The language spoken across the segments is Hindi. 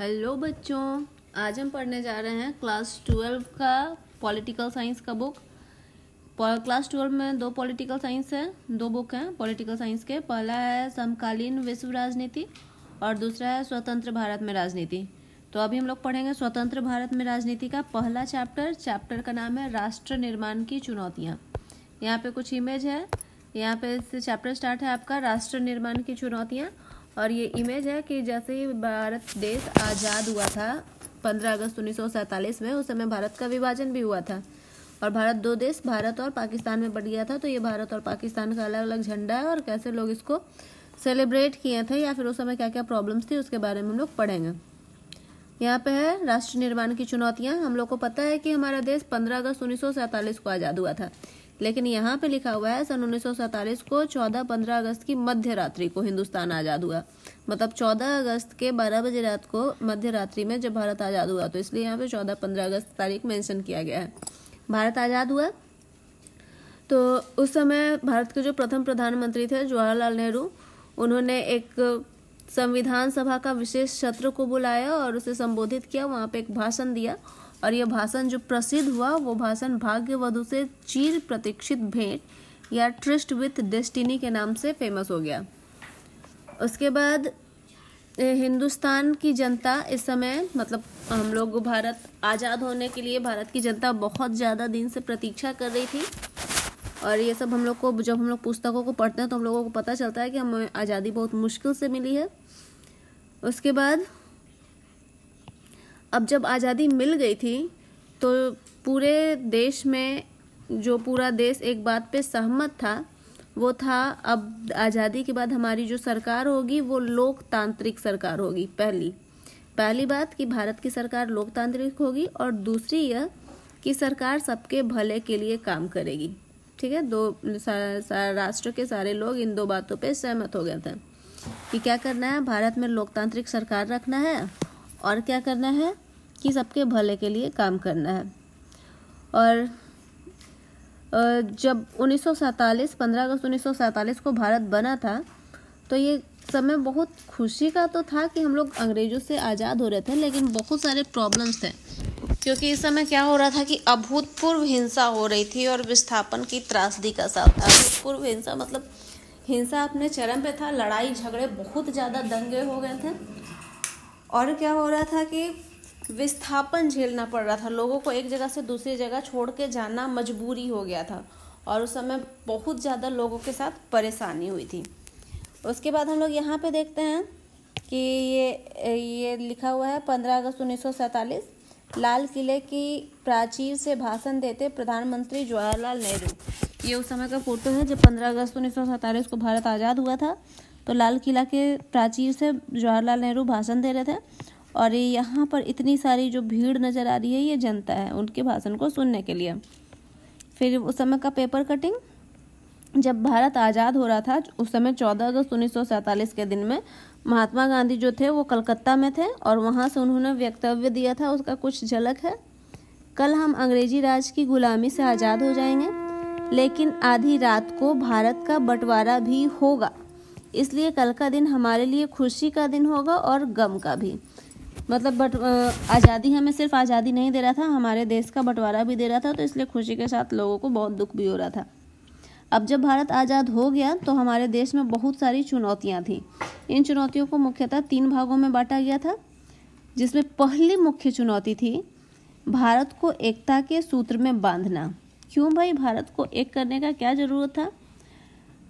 हेलो बच्चों, आज हम पढ़ने जा रहे हैं क्लास 12 का पॉलिटिकल साइंस का बुक। क्लास 12 में दो पॉलिटिकल साइंस है, दो बुक हैं पॉलिटिकल साइंस के। पहला है समकालीन विश्व राजनीति और दूसरा है स्वतंत्र भारत में राजनीति। तो अभी हम लोग पढ़ेंगे स्वतंत्र भारत में राजनीति का पहला चैप्टर का नाम है राष्ट्र निर्माण की चुनौतियाँ। यहाँ पे कुछ इमेज है, यहाँ पे से चैप्टर स्टार्ट है आपका राष्ट्र निर्माण की चुनौतियाँ। और ये इमेज है कि जैसे ही भारत देश आज़ाद हुआ था 15 अगस्त 1947 में, उस समय भारत का विभाजन भी हुआ था और भारत दो देश भारत और पाकिस्तान में बट गया था। तो ये भारत और पाकिस्तान का अलग अलग झंडा है और कैसे लोग इसको सेलिब्रेट किए थे या फिर उस समय क्या क्या प्रॉब्लम्स थी उसके बारे में हम लोग पढ़ेंगे। यहाँ पे है राष्ट्र निर्माण की चुनौतियाँ। हम लोग को पता है कि हमारा देश 15 अगस्त 1947 को आज़ाद हुआ था, लेकिन यहाँ पे लिखा हुआ है सन 1947 को 14-15 अगस्त की मध्य रात्रि को हिंदुस्तान आज़ाद हुआ। मतलब 14 अगस्त के 12 बजे रात को मध्य रात्रि में जब भारत आज़ाद हुआ, तो इसलिए यहाँ पे 14-15 अगस्त तारीख मेंशन किया गया है। भारत आज़ाद हुआ तो उस समय भारत के जो प्रथम प्रधानमंत्री थे जवाहरलाल नेहरू, उन्होंने एक संविधान सभा का विशेष सत्र को बुलाया और उसे संबोधित किया। वहाँ पे एक भाषण दिया और यह भाषण जो प्रसिद्ध हुआ वो भाषण भाग्य वधु से चिर प्रतीक्षित भेंट या ट्रिस्ट विथ डेस्टिनी के नाम से फेमस हो गया। उसके बाद हिंदुस्तान की जनता इस समय, मतलब हम लोग भारत आज़ाद होने के लिए भारत की जनता बहुत ज़्यादा दिन से प्रतीक्षा कर रही थी। और ये सब हम लोग को जब हम लोग पुस्तकों को पढ़ते हैं तो हम लोगों को पता चलता है कि हमें आज़ादी बहुत मुश्किल से मिली है। उसके बाद अब जब आज़ादी मिल गई थी तो पूरे देश में जो पूरा देश एक बात पे सहमत था वो था, अब आज़ादी के बाद हमारी जो सरकार होगी वो लोकतांत्रिक सरकार होगी। पहली बात कि भारत की सरकार लोकतांत्रिक होगी और दूसरी यह कि सरकार सबके भले के लिए काम करेगी। ठीक है, राष्ट्र के सारे लोग इन दो बातों पे सहमत हो गए थे कि क्या करना है, भारत में लोकतांत्रिक सरकार रखना है और क्या करना है कि सबके भले के लिए काम करना है। और जब 15 अगस्त 1947 को भारत बना था तो ये समय बहुत खुशी का तो था कि हम लोग अंग्रेजों से आज़ाद हो रहे थे, लेकिन बहुत सारे प्रॉब्लम्स थे क्योंकि इस समय क्या हो रहा था कि अभूतपूर्व हिंसा हो रही थी और विस्थापन की त्रासदी का साथ था। अभूतपूर्व हिंसा मतलब हिंसा अपने चरम पे था, लड़ाई झगड़े बहुत ज़्यादा, दंगे हो गए थे। और क्या हो रहा था कि विस्थापन झेलना पड़ रहा था, लोगों को एक जगह से दूसरी जगह छोड़ के जाना मजबूरी हो गया था और उस समय बहुत ज़्यादा लोगों के साथ परेशानी हुई थी। उसके बाद हम लोग यहाँ पे देखते हैं कि ये लिखा हुआ है 15 अगस्त 1947, लाल किले की प्राचीर से भाषण देते प्रधानमंत्री जवाहरलाल नेहरू। ये उस समय का फोटो है जब 15 अगस्त 1947 को भारत आज़ाद हुआ था। तो लाल किला के प्राचीर से जवाहरलाल नेहरू भाषण दे रहे थे और यहाँ पर इतनी सारी जो भीड़ नज़र आ रही है ये जनता है उनके भाषण को सुनने के लिए। फिर उस समय का पेपर कटिंग, जब भारत आज़ाद हो रहा था उस समय 14 अगस्त 1947 के दिन में महात्मा गांधी जो थे वो कलकत्ता में थे और वहाँ से उन्होंने वक्तव्य दिया था। उसका कुछ झलक है। कल हम अंग्रेजी राज की गुलामी से आज़ाद हो जाएंगे, लेकिन आधी रात को भारत का बंटवारा भी होगा, इसलिए कल का दिन हमारे लिए खुशी का दिन होगा और गम का भी। मतलब आज़ादी हमें सिर्फ आज़ादी नहीं दे रहा था, हमारे देश का बंटवारा भी दे रहा था, तो इसलिए खुशी के साथ लोगों को बहुत दुख भी हो रहा था। अब जब भारत आज़ाद हो गया तो हमारे देश में बहुत सारी चुनौतियां थी। इन चुनौतियों को मुख्यतः 3 भागों में बांटा गया था, जिसमें पहली मुख्य चुनौती थी भारत को एकता के सूत्र में बांधना। क्यों भाई, भारत को एक करने का क्या ज़रूरत था?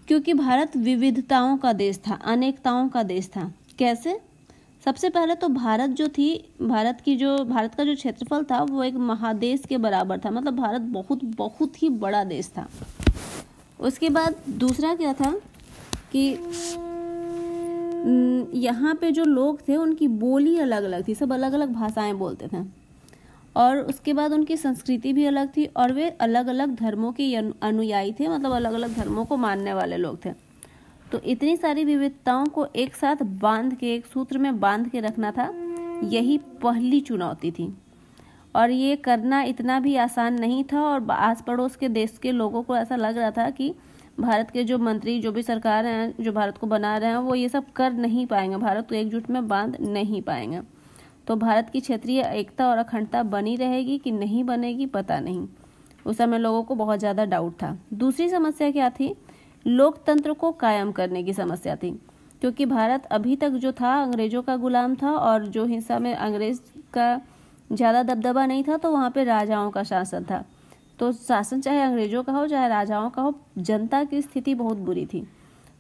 क्योंकि भारत विविधताओं का देश था, अनेकताओं का देश था। कैसे? सबसे पहले तो भारत का जो क्षेत्रफल था वो एक महादेश के बराबर था, मतलब भारत बहुत बहुत ही बड़ा देश था। उसके बाद दूसरा क्या था कि यहाँ पे जो लोग थे उनकी बोली अलग अलग थी, सब अलग अलग भाषाएं बोलते थे। और उसके बाद उनकी संस्कृति भी अलग थी और वे अलग अलग धर्मों के अनुयायी थे, मतलब अलग अलग धर्मों को मानने वाले लोग थे। तो इतनी सारी विविधताओं को एक साथ बांध के, एक सूत्र में बांध के रखना था, यही पहली चुनौती थी। और ये करना इतना भी आसान नहीं था और आस पड़ोस के देश के लोगों को ऐसा लग रहा था कि भारत के जो मंत्री, जो भी सरकार हैं, जो भारत को बना रहे हैं, वो ये सब कर नहीं पाएंगे, भारत को एकजुट में बांध नहीं पाएंगे। तो भारत की क्षेत्रीय एकता और अखंडता बनी रहेगी कि नहीं बनेगी पता नहीं। उस समय लोगों को बहुत ज़्यादा डाउट था। दूसरी समस्या क्या थी? लोकतंत्र को कायम करने की समस्या थी, क्योंकि भारत अभी तक जो था अंग्रेजों का गुलाम था और जो हिस्सा में अंग्रेज का ज़्यादा दबदबा नहीं था तो वहाँ पे राजाओं का शासन था। तो शासन चाहे अंग्रेजों का हो चाहे राजाओं का हो, जनता की स्थिति बहुत बुरी थी।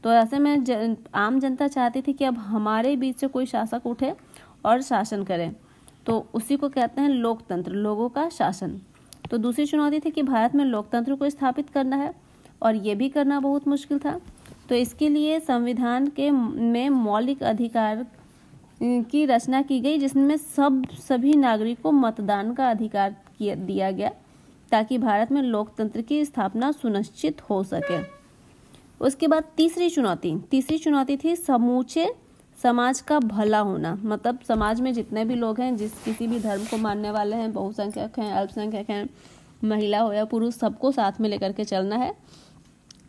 तो ऐसे में आम जनता चाहती थी कि अब हमारे बीच से कोई शासक उठे और शासन करे, तो उसी को कहते हैं लोकतंत्र, लोगों का शासन। तो दूसरी चुनौती थी कि भारत में लोकतंत्र को स्थापित करना है और ये भी करना बहुत मुश्किल था। तो इसके लिए संविधान के में मौलिक अधिकार की रचना की गई, जिसमें सभी नागरिकों को मतदान का अधिकार दिया गया ताकि भारत में लोकतंत्र की स्थापना सुनिश्चित हो सके। उसके बाद तीसरी चुनौती थी समूचे समाज का भला होना। मतलब समाज में जितने भी लोग हैं, जिस किसी भी धर्म को मानने वाले हैं, बहुसंख्यक हैं, अल्पसंख्यक हैं, महिला हो या पुरुष, सबको साथ में लेकर के चलना है।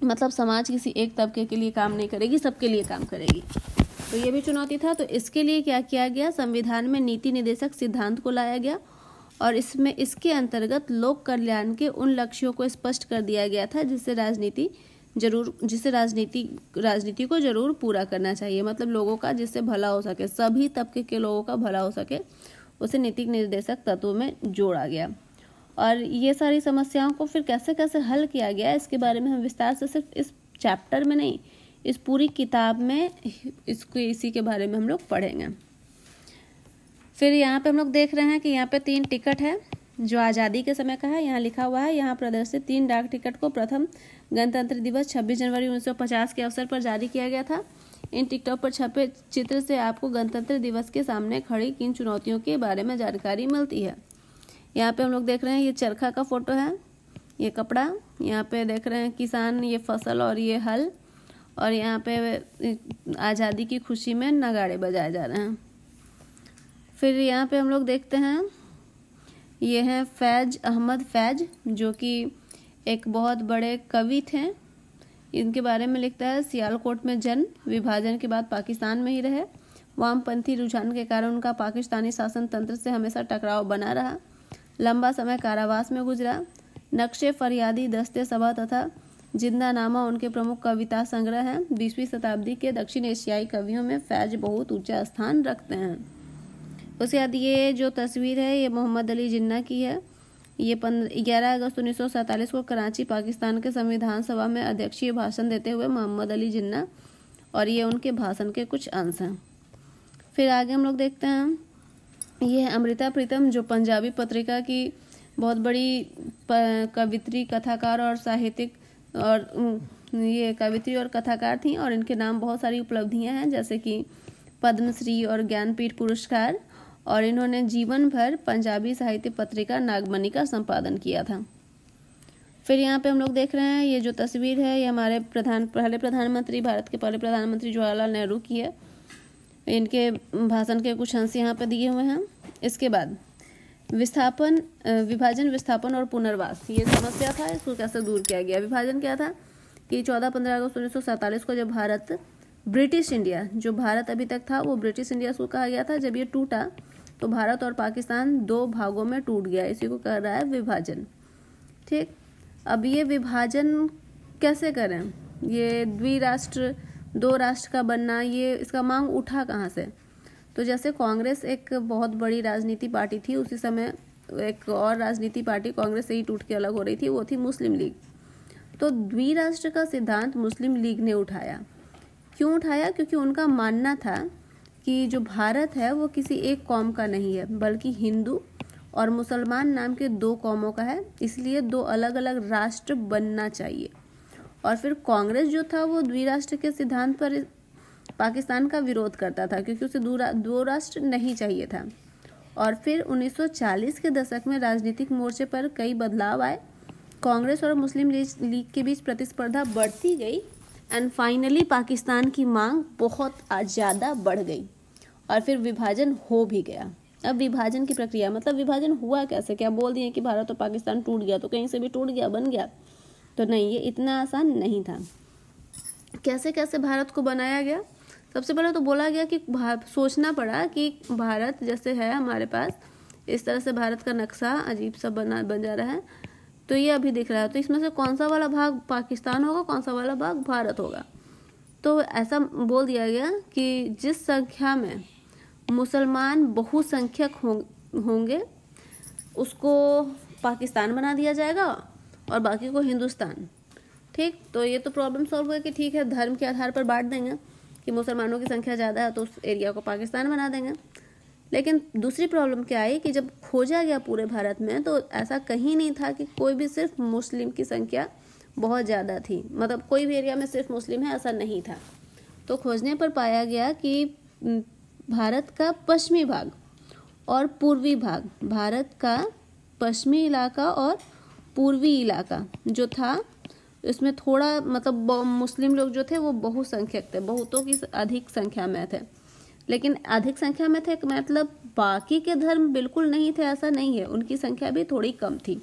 मतलब समाज किसी एक तबके के लिए काम नहीं करेगी, सबके लिए काम करेगी। तो ये भी चुनौती था। तो इसके लिए क्या किया गया? संविधान में नीति निर्देशक सिद्धांत को लाया गया और इसमें इसके अंतर्गत लोक कल्याण के उन लक्ष्यों को स्पष्ट कर दिया गया था जिससे राजनीति को जरूर पूरा करना चाहिए। मतलब लोगों का जिससे भला हो सके, सभी तबके के लोगों का भला हो सके, उसे नीति निर्देशक तत्वों में जोड़ा गया। और ये सारी समस्याओं को फिर कैसे कैसे हल किया गया, इसके बारे में हम विस्तार से सिर्फ इस चैप्टर में नहीं, इस पूरी किताब में इसी के बारे में हम लोग पढ़ेंगे। फिर यहाँ पे हम लोग देख रहे हैं कि यहाँ पे 3 टिकट है जो आज़ादी के समय का है। यहाँ लिखा हुआ है, यहाँ प्रदर्शित 3 डाक टिकट को प्रथम गणतंत्र दिवस 26 जनवरी 1950 के अवसर पर जारी किया गया था। इन टिकटों पर छपे चित्र से आपको गणतंत्र दिवस के सामने खड़ी किन चुनौतियों के बारे में जानकारी मिलती है। यहाँ पे हम लोग देख रहे हैं ये चरखा का फोटो है, ये कपड़ा, यहाँ पे देख रहे हैं किसान, ये फसल और ये हल, और यहाँ पे आज़ादी की खुशी में नगाड़े बजाए जा रहे हैं। फिर यहाँ पे हम लोग देखते हैं ये हैं फैज अहमद फैज, जो कि एक बहुत बड़े कवि थे। इनके बारे में लिखता है, सियालकोट में जन्म, विभाजन के बाद पाकिस्तान में ही रहे। वामपंथी रुझान के कारण उनका पाकिस्तानी शासन तंत्र से हमेशा टकराव बना रहा। लंबा समय कारावास में गुजरा। नक्शे फरियादी, दस्ते सभा तथा जिंदानामा उनके प्रमुख कविता संग्रह हैं। 20वीं शताब्दी के दक्षिण एशियाई कवियों में फैज बहुत ऊंचा स्थान रखते हैं। उसके बाद ये जो तस्वीर है ये मोहम्मद अली जिन्ना की है। ये 11 अगस्त 1947 को कराची पाकिस्तान के संविधान सभा में अध्यक्षीय भाषण देते हुए मोहम्मद अली जिन्ना, और ये उनके भाषण के कुछ अंश हैं। फिर आगे हम लोग देखते हैं ये है अमृता प्रीतम, जो पंजाबी पत्रिका की बहुत बड़ी कवित्री, कथाकार और साहित्यिक और ये कवित्री और कथाकार थी, और इनके नाम बहुत सारी उपलब्धियां हैं जैसे कि पद्मश्री और ज्ञानपीठ पुरस्कार, और इन्होंने जीवन भर पंजाबी साहित्य पत्रिका नागमणि का संपादन किया था। फिर यहाँ पे हम लोग देख रहे हैं ये जो तस्वीर है ये हमारे पहले प्रधानमंत्री, भारत के पहले प्रधानमंत्री जवाहरलाल नेहरू की है। इनके भाषण के कुछ अंश यहाँ पे दिए हुए हैं। इसके बाद विभाजन, विस्थापन और पुनर्वास, ये समस्या था, इसको कैसे दूर किया गया। विभाजन क्या था कि 14-15 अगस्त 1947 को जब भारत ब्रिटिश इंडिया, जो भारत अभी तक था वो ब्रिटिश इंडिया को कहा गया था, जब ये टूटा तो भारत और पाकिस्तान 2 भागों में टूट गया। इसी को कह रहा है विभाजन। ठीक, अब ये विभाजन कैसे करें, ये द्विराष्ट्र 2 राष्ट्र का बनना, ये इसका मांग उठा कहाँ से? तो जैसे कांग्रेस एक बहुत बड़ी राजनीति पार्टी थी, उसी समय एक और राजनीति पार्टी कांग्रेस से ही टूट के अलग हो रही थी, वो थी मुस्लिम लीग। तो द्विराष्ट्र का सिद्धांत मुस्लिम लीग ने उठाया। क्यों उठाया? क्योंकि उनका मानना था कि जो भारत है वो किसी एक कौम का नहीं है, बल्कि हिंदू और मुसलमान नाम के 2 कौमों का है, इसलिए 2 अलग अलग राष्ट्र बनना चाहिए। और फिर कांग्रेस जो था वो द्विराष्ट्र के सिद्धांत पर पाकिस्तान का विरोध करता था, क्योंकि उसे 2 राष्ट्र नहीं चाहिए था। और फिर 1940 के दशक में राजनीतिक मोर्चे पर कई बदलाव आए। कांग्रेस और मुस्लिम लीग के बीच प्रतिस्पर्धा बढ़ती गई एंड फाइनली पाकिस्तान की मांग बहुत ज़्यादा बढ़ गई और फिर विभाजन हो भी गया। अब विभाजन की प्रक्रिया, मतलब विभाजन हुआ कैसे? क्या बोल दिए कि भारत और पाकिस्तान टूट गया तो कहीं से भी टूट गया, बन गया? तो नहीं, ये इतना आसान नहीं था। कैसे कैसे भारत को बनाया गया? सबसे पहले तो बोला गया कि सोचना पड़ा कि भारत जैसे है हमारे पास, इस तरह से भारत का नक्शा अजीब सा बन जा रहा है, तो ये अभी दिख रहा है, तो इसमें से कौन सा वाला भाग पाकिस्तान होगा, कौन सा वाला भाग भारत होगा। तो ऐसा बोल दिया गया कि जिस संख्या में मुसलमान बहुसंख्यक होंगे उसको पाकिस्तान बना दिया जाएगा और बाकी को हिंदुस्तान। ठीक, तो ये तो प्रॉब्लम सॉल्व हुआ कि ठीक है, धर्म के आधार पर बांट देंगे कि मुसलमानों की संख्या ज़्यादा है तो उस एरिया को पाकिस्तान बना देंगे। लेकिन दूसरी प्रॉब्लम क्या आई कि जब खोजा गया पूरे भारत में तो ऐसा कहीं नहीं था कि कोई भी सिर्फ मुस्लिम की संख्या बहुत ज़्यादा थी, मतलब कोई भी एरिया में सिर्फ मुस्लिम है ऐसा नहीं था। तो खोजने पर पाया गया कि भारत का पश्चिमी भाग और पूर्वी भाग, भारत का पश्चिमी इलाका और पूर्वी इलाका जो था इसमें थोड़ा मतलब मुस्लिम लोग जो थे वो बहुसंख्यक थे, बहुतों की अधिक संख्या में थे। लेकिन अधिक संख्या में थे मतलब बाकी के धर्म बिल्कुल नहीं थे ऐसा नहीं है, उनकी संख्या भी थोड़ी कम थी।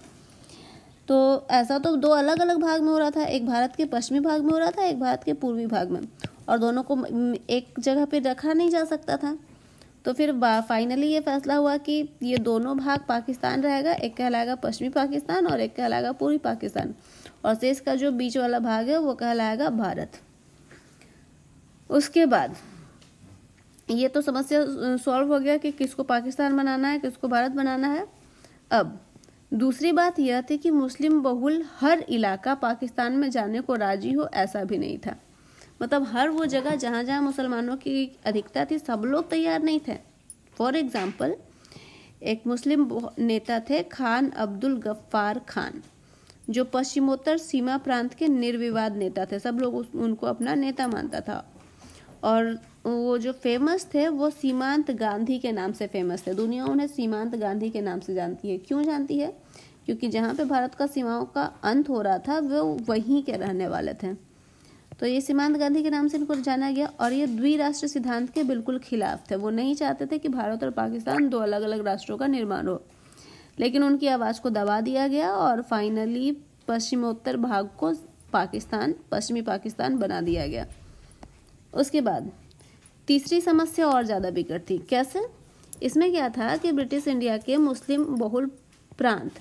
तो ऐसा तो दो अलग अलग भाग में हो रहा था, एक भारत के पश्चिमी भाग में हो रहा था, एक भारत के पूर्वी भाग में, और दोनों को एक जगह पे रखा नहीं जा सकता था। तो फिर फाइनली ये फैसला हुआ कि ये दोनों भाग पाकिस्तान रहेगा, एक कहलाएगा पश्चिमी पाकिस्तान और एक कहलाएगा पूर्वी पाकिस्तान, और शेष का जो बीच वाला भाग है वो कहलाएगा भारत। उसके बाद ये तो समस्या सॉल्व हो गया कि किसको पाकिस्तान बनाना है, किसको भारत बनाना है। अब दूसरी बात यह थी कि मुस्लिम बहुल हर इलाका पाकिस्तान में जाने को राजी हो ऐसा भी नहीं था, मतलब हर वो जगह जहाँ जहाँ मुसलमानों की अधिकता थी सब लोग तैयार नहीं थे। फॉर एग्जाम्पल एक मुस्लिम नेता थे खान अब्दुल गफ्फार खान, जो पश्चिमोत्तर सीमा प्रांत के निर्विवाद नेता थे, सब लोग उनको अपना नेता मानता था। और वो जो फेमस थे वो सीमांत गांधी के नाम से फेमस थे, दुनिया उन्हें सीमांत गांधी के नाम से जानती है। क्यों जानती है? क्योंकि जहाँ पे भारत का सीमाओं का अंत हो रहा था वो वहीं के रहने वाले थे, तो ये सीमांत गांधी के नाम से इनको जाना गया। और ये द्विराष्ट्र सिद्धांत के बिल्कुल खिलाफ थे, वो नहीं चाहते थे कि भारत और पाकिस्तान दो अलग अलग राष्ट्रों का निर्माण हो, लेकिन उनकी आवाज़ को दबा दिया गया और फाइनली पश्चिमोत्तर भाग को पाकिस्तान, पश्चिमी पाकिस्तान बना दिया गया। उसके बाद तीसरी समस्या और ज़्यादा बिगड़ थी। कैसे? इसमें क्या था कि ब्रिटिश इंडिया के मुस्लिम बहुल प्रांत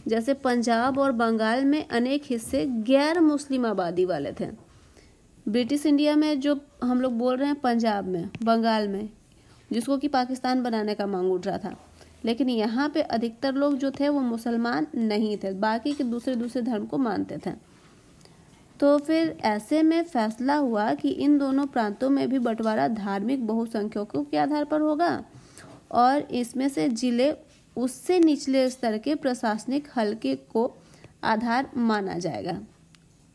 जैसे पंजाब और बंगाल में अनेक हिस्से गैर मुस्लिम आबादी वाले थे। ब्रिटिश इंडिया में जो हम लोग बोल रहे हैं पंजाब में, बंगाल में, जिसको कि पाकिस्तान बनाने का मांग उठ रहा था, लेकिन यहाँ पे अधिकतर लोग जो थे वो मुसलमान नहीं थे, बाकी के दूसरे धर्म को मानते थे। तो फिर ऐसे में फैसला हुआ कि इन दोनों प्रांतों में भी बंटवारा धार्मिक बहुसंख्यकों के आधार पर होगा और इसमें से जिले उससे निचले स्तर के प्रशासनिक हलके को आधार माना जाएगा।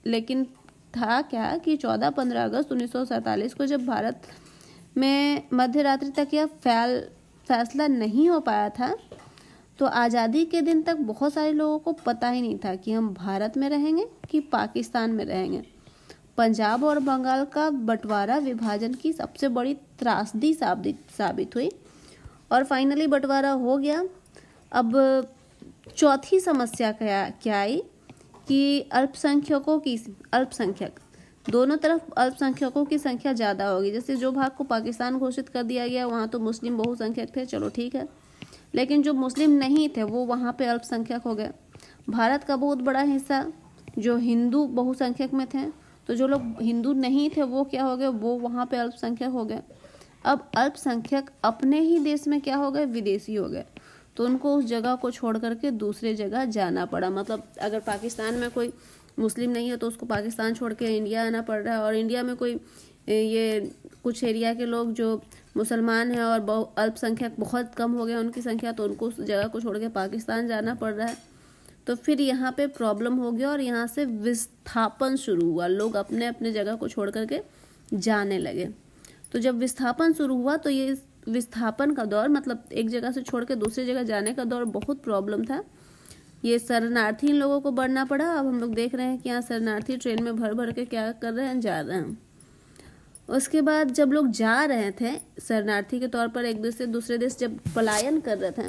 लेकिन था क्या कि 14-15 अगस्त 1947 को जब भारत में मध्य रात्रि तक यह फैसला नहीं हो पाया था तो आज़ादी के दिन तक बहुत सारे लोगों को पता ही नहीं था कि हम भारत में रहेंगे कि पाकिस्तान में रहेंगे। पंजाब और बंगाल का बंटवारा विभाजन की सबसे बड़ी त्रासदी साबित हुई और फाइनली बंटवारा हो गया। अब चौथी समस्या क्या आई कि अल्पसंख्यक दोनों तरफ अल्पसंख्यकों की संख्या ज़्यादा होगी। जैसे जो भाग को पाकिस्तान घोषित कर दिया गया वहाँ तो मुस्लिम बहुसंख्यक थे, चलो ठीक है, लेकिन जो मुस्लिम नहीं थे वो वहाँ पे अल्पसंख्यक हो गए। भारत का बहुत बड़ा हिस्सा जो हिंदू बहुसंख्यक में थे, तो जो लोग हिंदू नहीं थे वो क्या हो गए, वो वहाँ पे अल्पसंख्यक हो गए। अब अल्पसंख्यक अपने ही देश में क्या हो गए, विदेशी हो गए, तो उनको उस जगह को छोड़ करके दूसरे जगह जाना पड़ा। मतलब अगर पाकिस्तान में कोई मुस्लिम नहीं है तो उसको पाकिस्तान छोड़ के इंडिया आना पड़ रहा है, और इंडिया में कोई ये कुछ एरिया के लोग जो मुसलमान हैं और अल्पसंख्यक बहुत कम हो गया उनकी संख्या, तो उनको उस जगह को छोड़ के पाकिस्तान जाना पड़ रहा है। तो फिर यहाँ पे प्रॉब्लम हो गया और यहाँ से विस्थापन शुरू हुआ, लोग अपने अपने जगह को छोड़ करके जाने लगे। तो जब विस्थापन शुरू हुआ तो ये विस्थापन का दौर, मतलब एक जगह से छोड़ के दूसरी जगह जाने का दौर, बहुत प्रॉब्लम था। ये शरणार्थी इन लोगों को बढ़ना पड़ा। अब हम लोग देख रहे हैं कि यहाँ शरणार्थी ट्रेन में भर भर के क्या कर रहे हैं, जा रहे हैं। उसके बाद जब लोग जा रहे थे शरणार्थी के तौर पर एक देश से दूसरे देश जब पलायन कर रहे थे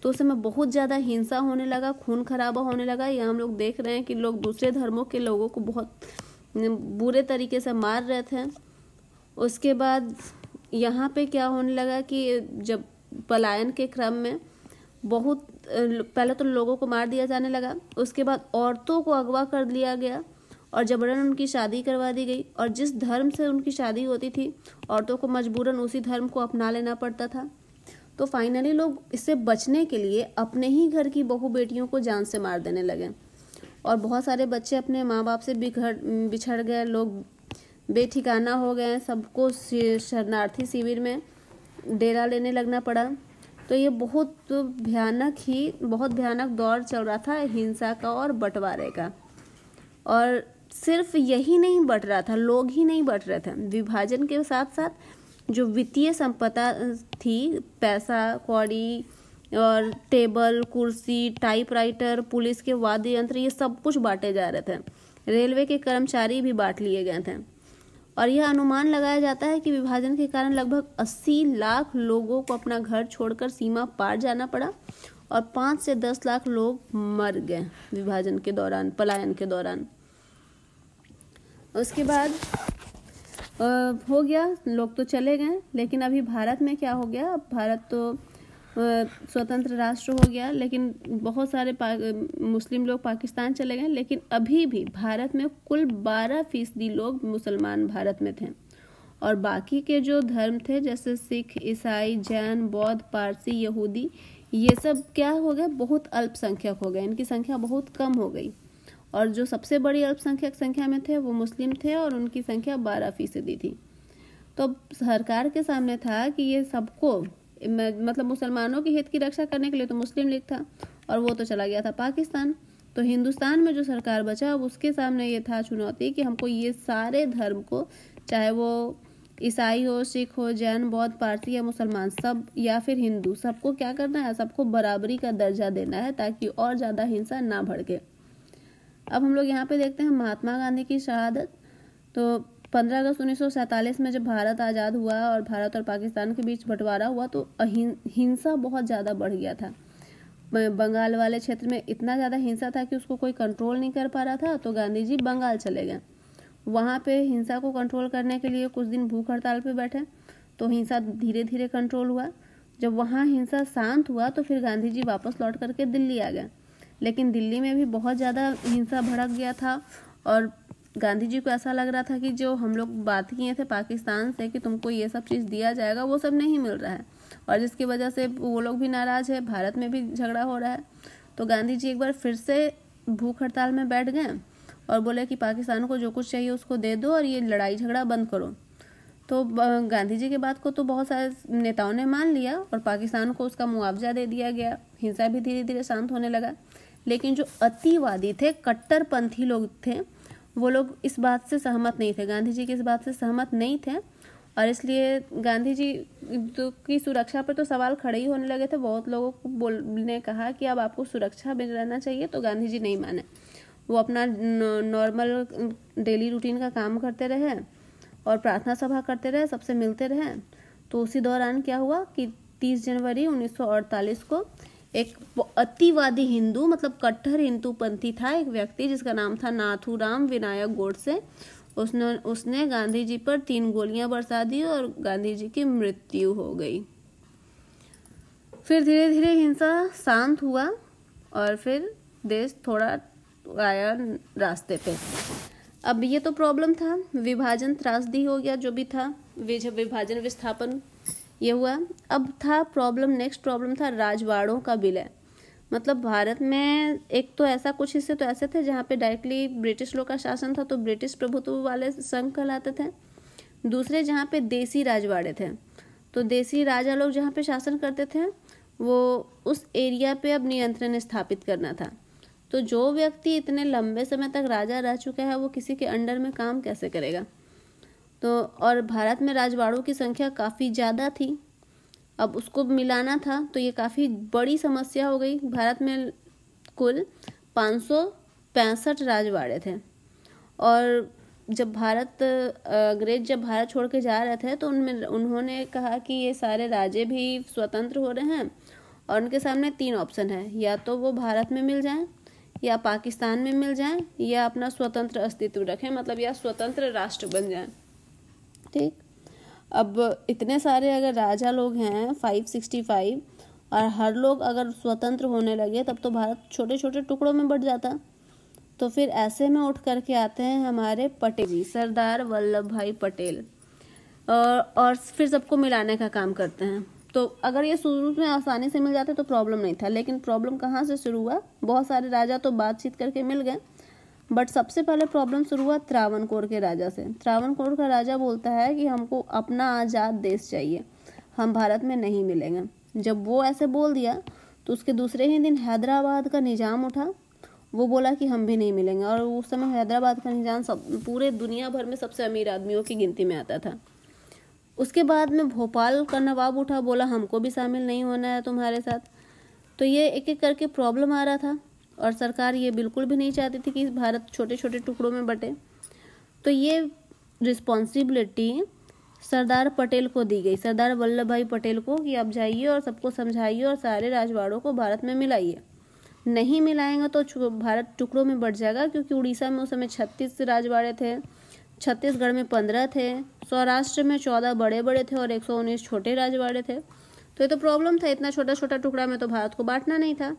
तो उस समय बहुत ज़्यादा हिंसा होने लगा, खून खराबा होने लगा। यहाँ हम लोग देख रहे हैं कि लोग दूसरे धर्मों के लोगों को बहुत बुरे तरीके से मार रहे थे उसके बाद यहाँ पे क्या होने लगा कि जब पलायन के क्रम में बहुत पहले तो लोगों को मार दिया जाने लगा, उसके बाद औरतों को अगवा कर लिया गया और जबरन उनकी शादी करवा दी गई, और जिस धर्म से उनकी शादी होती थी औरतों को मजबूरन उसी धर्म को अपना लेना पड़ता था। तो फाइनली लोग इससे बचने के लिए अपने ही घर की बहू बेटियों को जान से मार देने लगे, और बहुत सारे बच्चे अपने माँ बाप से बिछड़ गए, लोग बेठिकाना हो गए, सबको शरणार्थी शिविर में डेरा लेने लगना पड़ा। तो ये बहुत भयानक दौर चल रहा था हिंसा का और बंटवारे का। और सिर्फ यही नहीं बट रहा था, लोग ही नहीं बट रहे थे, विभाजन के साथ साथ जो वित्तीय संपदा थी, पैसा कौड़ी और टेबल कुर्सी टाइपराइटर पुलिस के वाद्य यंत्र, ये सब कुछ बांटे जा रहे थे। रेलवे के कर्मचारी भी बांट लिए गए थे, और यह अनुमान लगाया जाता है कि विभाजन के कारण लगभग 80 लाख लोगों को अपना घर छोड़कर सीमा पार जाना पड़ा, और 5 से 10 लाख लोग मर गए विभाजन के दौरान, पलायन के दौरान। उसके बाद हो गया, लोग तो चले गए, लेकिन अभी भारत में क्या हो गया, अब भारत तो स्वतंत्र राष्ट्र हो गया, लेकिन बहुत सारे मुस्लिम लोग पाकिस्तान चले गए, लेकिन अभी भी भारत में कुल 12% लोग मुसलमान भारत में थे, और बाकी के जो धर्म थे जैसे सिख, ईसाई, जैन, बौद्ध, पारसी, यहूदी, ये सब क्या हो गए, बहुत अल्पसंख्यक हो गए, इनकी संख्या बहुत कम हो गई। और जो सबसे बड़ी अल्पसंख्यक संख्या में थे वो मुस्लिम थे, और उनकी संख्या 12% थी। तो सरकार के सामने था कि ये सबको मतलब मुसलमानों के हित की रक्षा करने के लिए तो मुस्लिम लीग था, और वो तो चला गया था पाकिस्तान। तो हिंदुस्तान में जो सरकार बचा उसके सामने ये था चुनौती कि हमको ये सारे धर्म को, चाहे वो ईसाई हो, सिख हो, जैन, बौद्ध, पारसी या मुसलमान, सब या फिर हिंदू, सबको क्या करना है, सबको बराबरी का दर्जा देना है ताकि और ज़्यादा हिंसा ना भड़के। अब हम लोग यहाँ पे देखते हैं महात्मा गांधी की शहादत। तो 15 अगस्त 1947 में जब भारत आज़ाद हुआ और भारत और पाकिस्तान के बीच बंटवारा हुआ तो हिंसा बहुत ज़्यादा बढ़ गया था। बंगाल वाले क्षेत्र में इतना ज़्यादा हिंसा था कि उसको कोई कंट्रोल नहीं कर पा रहा था, तो गांधी जी बंगाल चले गए। वहाँ पे हिंसा को कंट्रोल करने के लिए कुछ दिन भूख हड़ताल पे बैठे, तो हिंसा धीरे धीरे कंट्रोल हुआ। जब वहाँ हिंसा शांत हुआ तो फिर गांधी जी वापस लौट करके दिल्ली आ गए, लेकिन दिल्ली में भी बहुत ज़्यादा हिंसा भड़क गया था, और गांधी जी को ऐसा लग रहा था कि जो हम लोग बात किए थे पाकिस्तान से कि तुमको ये सब चीज़ दिया जाएगा, वो सब नहीं मिल रहा है, और जिसकी वजह से वो लोग भी नाराज़ है, भारत में भी झगड़ा हो रहा है। तो गांधी जी एक बार फिर से भूख हड़ताल में बैठ गए और बोले कि पाकिस्तान को जो कुछ चाहिए उसको दे दो और ये लड़ाई झगड़ा बंद करो। तो गांधी जी के बात को तो बहुत सारे नेताओं ने मान लिया और पाकिस्तान को उसका मुआवजा दे दिया गया, हिंसा भी धीरे धीरे शांत होने लगा। लेकिन जो अतिवादी थे, कट्टरपंथी लोग थे, वो लोग इस बात से सहमत नहीं थे, गांधी जी की इस बात से सहमत नहीं थे, और इसलिए गांधी जी की सुरक्षा पर तो सवाल खड़े ही होने लगे थे। बहुत लोगों को बोलने कहा कि अब आपको सुरक्षा में रहना चाहिए, तो गांधी जी नहीं माने। वो अपना नॉर्मल डेली रूटीन का काम करते रहे और प्रार्थना सभा करते रहे, सबसे मिलते रहे। तो उसी दौरान क्या हुआ कि 30 जनवरी 1948 को एक अतिवादी हिंदू, मतलब कट्टर हिंदूपंथी था, एक व्यक्ति जिसका नाम था नाथूराम विनायक गोडसे, उसने गांधी जी पर 3 गोलियां बरसा दी और गांधी जी की मृत्यु हो गई। फिर धीरे धीरे हिंसा शांत हुआ और फिर देश थोड़ा आया रास्ते पे। अब ये तो प्रॉब्लम था, विभाजन त्रासदी हो गया जो भी था, विभाजन विस्थापन ये हुआ। अब था प्रॉब्लम, नेक्स्ट प्रॉब्लम था राजवाड़ों का विलय। मतलब भारत में एक तो ऐसा कुछ हिस्से तो ऐसे थे जहाँ पे डायरेक्टली ब्रिटिश लोग का शासन था, तो ब्रिटिश प्रभुत्व वाले संघ कहलाते थे। दूसरे जहाँ पे देसी राजवाड़े थे, तो देसी राजा लोग जहाँ पे शासन करते थे वो उस एरिया पे अब नियंत्रण स्थापित करना था। तो जो व्यक्ति इतने लंबे समय तक राजा रह चुका है वो किसी के अंडर में काम कैसे करेगा। तो और भारत में राजवाड़ों की संख्या काफ़ी ज़्यादा थी, अब उसको मिलाना था तो ये काफ़ी बड़ी समस्या हो गई। भारत में कुल 565 राजवाड़े थे, और जब अंग्रेज जब भारत छोड़ के जा रहे थे तो उन्होंने कहा कि ये सारे राजे भी स्वतंत्र हो रहे हैं और उनके सामने 3 ऑप्शन है, या तो वो भारत में मिल जाएं, या पाकिस्तान में मिल जाएं, या अपना स्वतंत्र अस्तित्व रखें, मतलब या स्वतंत्र राष्ट्र बन जाएं। ठीक, अब इतने सारे अगर राजा लोग हैं 565 और हर लोग अगर स्वतंत्र होने लगे तब तो भारत छोटे छोटे टुकड़ों में बंट जाता। तो फिर ऐसे में उठ करके आते हैं हमारे पटेल जी, सरदार वल्लभ भाई पटेल, और फिर सबको मिलाने का काम करते हैं। तो अगर ये शुरू में आसानी से मिल जाते तो प्रॉब्लम नहीं था, लेकिन प्रॉब्लम कहाँ से शुरू हुआ? बहुत सारे राजा तो बातचीत करके मिल गए, बट सबसे पहले प्रॉब्लम शुरू हुआ त्रावणकोर के राजा से। त्रावणकोर का राजा बोलता है कि हमको अपना आज़ाद देश चाहिए, हम भारत में नहीं मिलेंगे। जब वो ऐसे बोल दिया तो उसके दूसरे ही दिन हैदराबाद का निजाम उठा, वो बोला कि हम भी नहीं मिलेंगे। और उस समय हैदराबाद का निजाम पूरे दुनिया भर में सबसे अमीर आदमियों की गिनती में आता था। उसके बाद में भोपाल का नवाब उठा, बोला हमको भी शामिल नहीं होना है तुम्हारे साथ। तो ये एक एक करके प्रॉब्लम आ रहा था और सरकार ये बिल्कुल भी नहीं चाहती थी कि भारत छोटे छोटे टुकड़ों में बटे। तो ये रिस्पॉन्सिबिलिटी सरदार पटेल को दी गई, सरदार वल्लभ भाई पटेल को, कि आप जाइए और सबको समझाइए और सारे राजवाड़ों को भारत में मिलाइए। नहीं मिलाएंगे तो भारत टुकड़ों में बट जाएगा, क्योंकि उड़ीसा में उस समय 36 राजवाड़े थे, छत्तीसगढ़ में 15 थे, सौराष्ट्र में 14 बड़े बड़े थे और 119 छोटे राजवाड़े थे। तो ये तो प्रॉब्लम था, इतना छोटा छोटा टुकड़ा में तो भारत को बांटना नहीं था।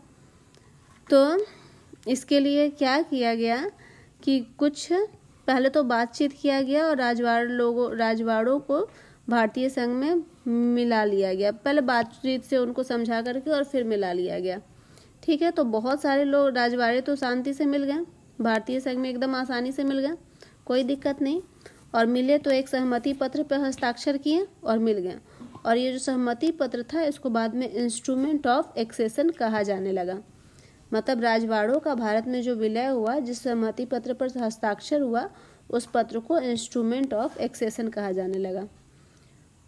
तो इसके लिए क्या किया गया कि कुछ पहले तो बातचीत किया गया और राजवाड़ों को भारतीय संघ में मिला लिया गया। पहले बातचीत से उनको समझा करके और फिर मिला लिया गया। ठीक है, तो बहुत सारे लोग राजवाड़े तो शांति से मिल गए, भारतीय संघ में एकदम आसानी से मिल गए, कोई दिक्कत नहीं। और मिले तो एक सहमति पत्र पर हस्ताक्षर किए और मिल गए। और ये जो सहमति पत्र था इसको बाद में इंस्ट्रूमेंट ऑफ एक्सेशन कहा जाने लगा। मतलब राजवाड़ों का भारत में जो विलय हुआ, जिस सहमति पत्र पर हस्ताक्षर हुआ, उस पत्र को इंस्ट्रूमेंट ऑफ एक्सेशन कहा जाने लगा।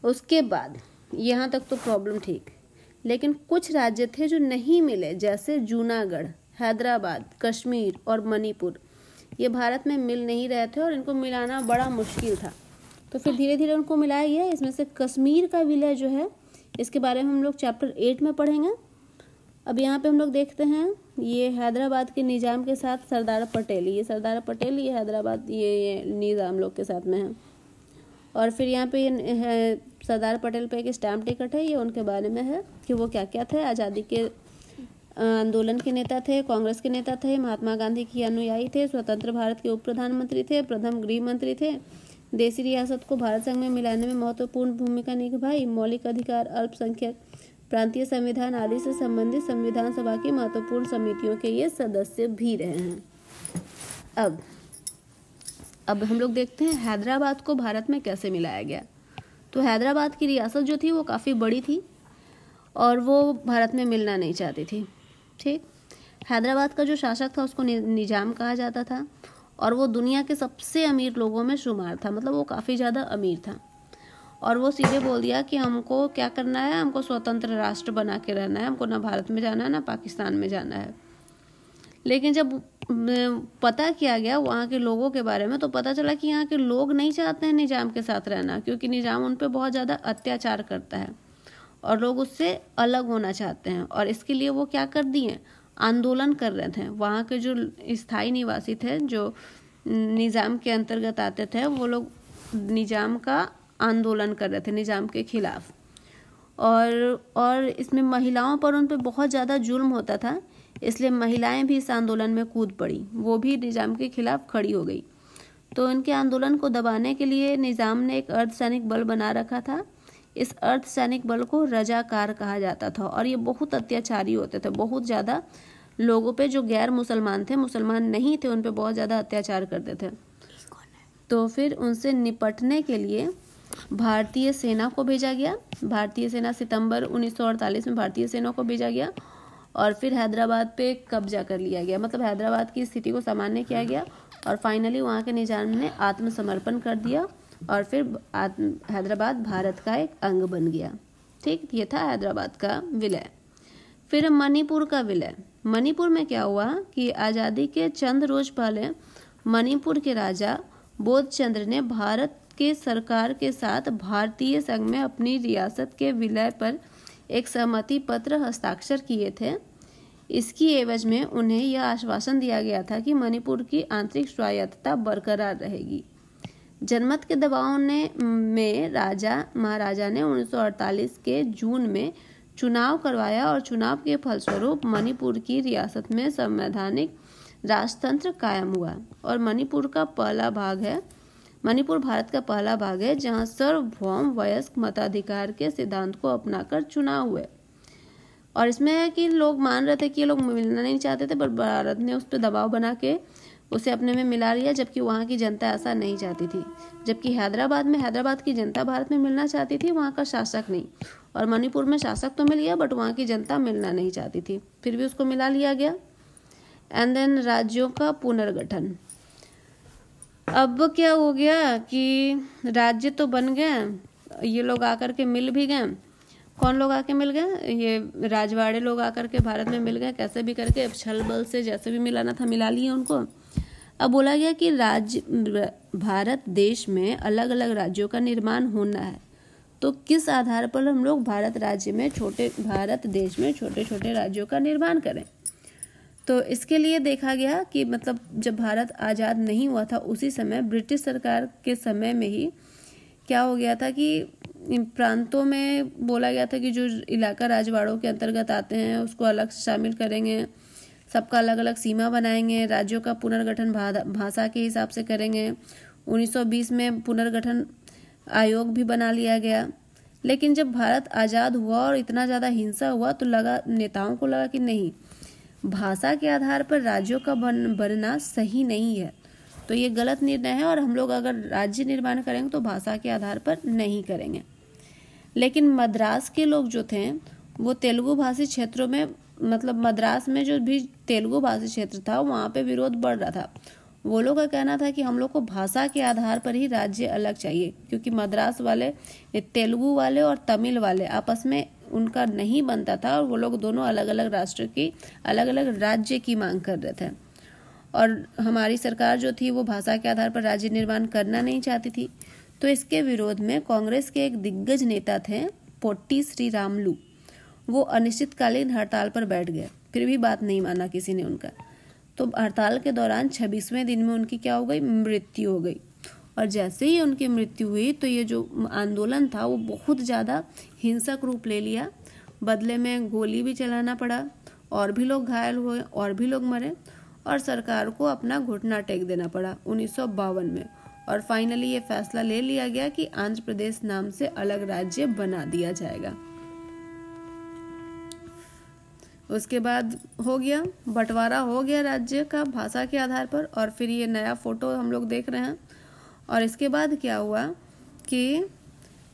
उसके बाद यहाँ तक तो प्रॉब्लम ठीक, लेकिन कुछ राज्य थे जो नहीं मिले, जैसे जूनागढ़, हैदराबाद, कश्मीर और मणिपुर। ये भारत में मिल नहीं रहे थे और इनको मिलाना बड़ा मुश्किल था। तो फिर धीरे धीरे उनको मिलाया गया। इसमें से कश्मीर का विलय जो है, इसके बारे में हम लोग चैप्टर 8 में पढ़ेंगे। अब यहाँ पे हम लोग देखते हैं, ये हैदराबाद के निजाम के साथ सरदार पटेल, ये सरदार पटेल, ये हैदराबाद, ये निजाम लोग के साथ में है। और फिर यहाँ पे ये है सरदार पटेल पे एक स्टैम्प टिकट है, ये उनके बारे में है कि वो क्या क्या थे। आज़ादी के आंदोलन के नेता थे, कांग्रेस के नेता थे, महात्मा गांधी के अनुयायी थे, स्वतंत्र भारत के उप प्रधानमंत्री थे, प्रथम गृह मंत्री थे, देसी रियासत को भारत संघ में मिलाने में महत्वपूर्ण भूमिका निभाई, मौलिक अधिकार, अल्पसंख्यक, प्रांतीय संविधान आदि से संबंधित संविधान सभा की महत्वपूर्ण समितियों के ये सदस्य भी रहे हैं। अब हम लोग देखते हैं हैदराबाद को भारत में कैसे मिलाया गया। तो हैदराबाद की रियासत जो थी वो काफ़ी बड़ी थी और वो भारत में मिलना नहीं चाहती थी। ठीक, हैदराबाद का जो शासक था उसको निजाम कहा जाता था और वो दुनिया के सबसे अमीर लोगों में शुमार था। मतलब वो काफ़ी ज़्यादा अमीर था और वो सीधे बोल दिया कि हमको क्या करना है, हमको स्वतंत्र राष्ट्र बना के रहना है, हमको ना भारत में जाना है ना पाकिस्तान में जाना है। लेकिन जब पता किया गया वहाँ के लोगों के बारे में तो पता चला कि यहाँ के लोग नहीं चाहते हैं निजाम के साथ रहना, क्योंकि निजाम उन पर बहुत ज़्यादा अत्याचार करता है और लोग उससे अलग होना चाहते हैं। और इसके लिए वो क्या कर दिए, आंदोलन कर रहे थे। वहाँ के जो स्थायी निवासी थे, जो निजाम के अंतर्गत आते थे, वो लोग निजाम का आंदोलन कर रहे थे, निजाम के खिलाफ। और इसमें महिलाओं पर उन पर बहुत ज़्यादा जुल्म होता था, इसलिए महिलाएं भी इस आंदोलन में कूद पड़ी, वो भी निजाम के खिलाफ खड़ी हो गई। तो इनके आंदोलन को दबाने के लिए निजाम ने एक अर्धसैनिक बल बना रखा था। इस अर्धसैनिक बल को रजाकार कहा जाता था और ये बहुत अत्याचारी होते थे, बहुत ज़्यादा लोगों पे जो गैर मुसलमान थे, मुसलमान नहीं थे, उन पे बहुत ज़्यादा अत्याचार करते थे। तो फिर उनसे निपटने के लिए भारतीय सेना को भेजा गया। भारतीय सेना सितंबर 1948 में भारतीय सेना को भेजा गया और फिर हैदराबाद पे कब्जा कर लिया गया। मतलब हैदराबाद की स्थिति को सामान्य किया गया और फाइनली वहाँ के निजाम ने आत्मसमर्पण कर दिया और फिर हैदराबाद भारत का एक अंग बन गया। ठीक, ये था हैदराबाद का विलय। फिर मणिपुर का विलय। मणिपुर में क्या हुआ कि आज़ादी के चंद रोज पहले मणिपुर के राजा बोधचंद्र ने भारत के सरकार के साथ भारतीय संघ में अपनी रियासत के विलय पर एक सहमति पत्र हस्ताक्षर किए थे। इसकी एवज में उन्हें यह आश्वासन दिया गया था कि मणिपुर की आंतरिक स्वायत्तता बरकरार रहेगी। जनमत के दबाव में महाराजा ने 1948 के जून में चुनाव करवाया और चुनाव के फलस्वरूप मणिपुर की रियासत में संवैधानिक राजतंत्र कायम हुआ। और मणिपुर भारत का पहला भाग है जहां सार्वभौम वयस्क मताधिकार के सिद्धांत को अपनाकर चुनाव हुए। और इसमें है कि लोग मान रहे थे कि ये लोग मिलना नहीं चाहते थे, पर भारत ने उस पर दबाव बना के उसे अपने में मिला लिया, जबकि वहाँ की जनता ऐसा नहीं चाहती थी। जबकि हैदराबाद की जनता भारत में मिलना चाहती थी, वहाँ का शासक नहीं। और मणिपुर में शासक तो मिल गया, बट वहाँ की जनता मिलना नहीं चाहती थी, फिर भी उसको मिला लिया गया। एंड देन राज्यों का पुनर्गठन। अब क्या हो गया कि राज्य तो बन गए, ये लोग आकर के मिल भी गए। कौन लोग आके मिल गए? ये राजवाड़े लोग आकर के भारत में मिल गए, कैसे भी करके, छल बल से जैसे भी मिलाना था मिला लिए उनको। अब बोला गया कि भारत देश में अलग अलग राज्यों का निर्माण होना है, तो किस आधार पर हम लोग भारत देश में छोटे छोटे राज्यों का निर्माण करें। तो इसके लिए देखा गया कि मतलब जब भारत आज़ाद नहीं हुआ था उसी समय ब्रिटिश सरकार के समय में ही क्या हो गया था कि इन प्रांतों में बोला गया था कि जो इलाका राजवाड़ों के अंतर्गत आते हैं उसको अलग से शामिल करेंगे, सबका अलग अलग सीमा बनाएंगे, राज्यों का पुनर्गठन भाषा के हिसाब से करेंगे। 1920 में पुनर्गठन आयोग भी बना लिया गया। लेकिन जब भारत आज़ाद हुआ और इतना ज़्यादा हिंसा हुआ तो नेताओं को लगा कि नहीं, भाषा के आधार पर राज्यों का बनना सही नहीं है, तो ये गलत निर्णय है और हम लोग अगर राज्य निर्माण करेंगे तो भाषा के आधार पर नहीं करेंगे। लेकिन मद्रास के लोग जो थे वो तेलुगु भाषी क्षेत्रों में, मतलब मद्रास में जो भी तेलुगु भाषी क्षेत्र था वहाँ पे विरोध बढ़ रहा था। वो लोग का कहना था कि हम लोग को भाषा के आधार पर ही राज्य अलग चाहिए, क्योंकि मद्रास वाले, तेलुगु वाले और तमिल वाले आपस में उनका नहीं बनता था और वो लोग दोनों अलग अलग राष्ट्र की अलग अलग राज्य की मांग कर रहे थे। और हमारी सरकार जो थी वो भाषा के आधार पर राज्य निर्माण करना नहीं चाहती थी। तो इसके विरोध में कांग्रेस के एक दिग्गज नेता थे पोट्टी श्रीरामुलु, वो अनिश्चितकालीन हड़ताल पर बैठ गए, फिर भी बात नहीं माना किसी ने उनका। तो हड़ताल के दौरान 26वें दिन में उनकी क्या हो गई, मृत्यु हो गई। और जैसे ही उनकी मृत्यु हुई तो ये जो आंदोलन था वो बहुत ज़्यादा हिंसक रूप ले लिया। बदले में गोली भी चलाना पड़ा, और भी लोग घायल हुए, और भी लोग मरे, और सरकार को अपना घुटना टेक देना पड़ा 1952 में। और फाइनली ये फैसला ले लिया गया कि आंध्र प्रदेश नाम से अलग राज्य बना दिया जाएगा। उसके बाद हो गया बंटवारा, हो गया राज्य का भाषा के आधार पर। और फिर ये नया फोटो हम लोग देख रहे हैं। और इसके बाद क्या हुआ कि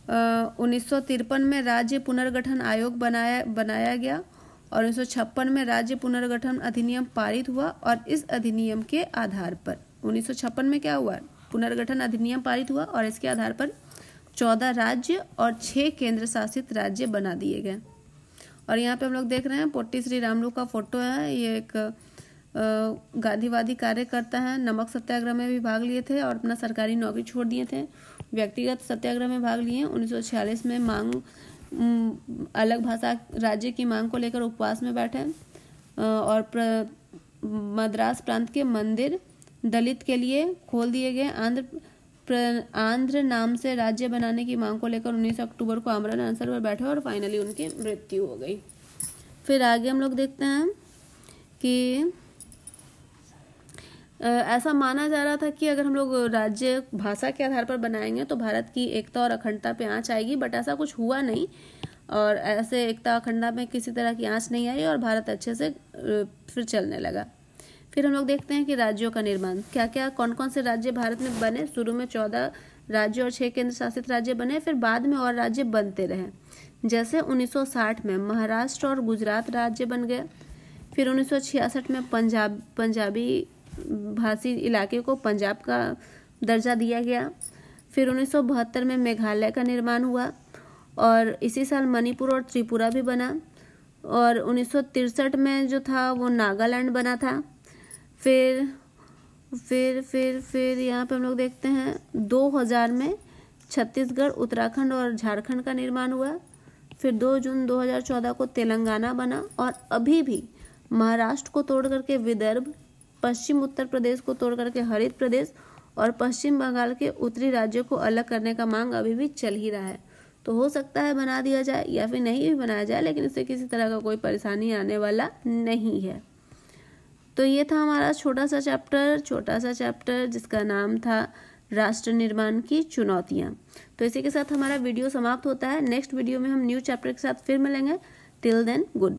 1953 में राज्य पुनर्गठन आयोग बनाया गया और 1956 में राज्य पुनर्गठन अधिनियम पारित हुआ। और इस अधिनियम के आधार पर 1956 में क्या हुआ, पुनर्गठन अधिनियम पारित हुआ और इसके आधार पर 14 राज्य और 6 केंद्र शासित राज्य बना दिए गए। और यहाँ पे हम लोग देख रहे हैं पोट्टी श्रीरामुलु का फोटो है। ये एक गांधीवादी कार्यकर्ता है, नमक सत्याग्रह में भी भाग लिए थे और अपना सरकारी नौकरी छोड़ दिए थे, व्यक्तिगत सत्याग्रह में भाग लिए। 1946 में अलग भाषा राज्य की मांग को लेकर उपवास में बैठे और मद्रास प्रांत के मंदिर दलित के लिए खोल दिए गए। आंध्र नाम से राज्य बनाने की मांग को लेकर 19 अक्टूबर को आमरण अनशन पर बैठे और फाइनली उनकी मृत्यु हो गई। फिर आगे हम लोग देखते हैं कि ऐसा माना जा रहा था कि अगर हम लोग राज्य भाषा के आधार पर बनाएंगे तो भारत की एकता और अखंडता पे आंच आएगी, बट ऐसा कुछ हुआ नहीं। और ऐसे एकता अखंडता में किसी तरह की आंच नहीं आई और भारत अच्छे से फिर चलने लगा। फिर हम लोग देखते हैं कि राज्यों का निर्माण, क्या क्या कौन कौन से राज्य भारत में बने। शुरू में 14 राज्य और 6 केंद्र शासित राज्य बने, फिर बाद में और राज्य बनते रहे। जैसे 1960 में महाराष्ट्र और गुजरात राज्य बन गए। फिर 1966 में पंजाबी भाषी इलाके को पंजाब का दर्जा दिया गया। फिर 1972 में मेघालय का निर्माण हुआ और इसी साल मणिपुर और त्रिपुरा भी बना। और 1963 में जो था वो नागालैंड बना था। फिर यहाँ पे हम लोग देखते हैं 2000 में छत्तीसगढ़, उत्तराखंड और झारखंड का निर्माण हुआ। फिर 2 जून 2014 को तेलंगाना बना। और अभी भी महाराष्ट्र को तोड़ करके विदर्भ, पश्चिम उत्तर प्रदेश को तोड़ करके हरित प्रदेश और पश्चिम बंगाल के उत्तरी राज्यों को अलग करने का मांग अभी भी चल ही रहा है। तो हो सकता है बना दिया जाए या फिर नहीं भी बनाया जाए, लेकिन इससे किसी तरह का कोई परेशानी आने वाला नहीं है। तो ये था हमारा छोटा सा चैप्टर जिसका नाम था राष्ट्र निर्माण की चुनौतियाँ। तो इसी के साथ हमारा वीडियो समाप्त होता है। नेक्स्ट वीडियो में हम न्यू चैप्टर के साथ फिर मिलेंगे। Till then good.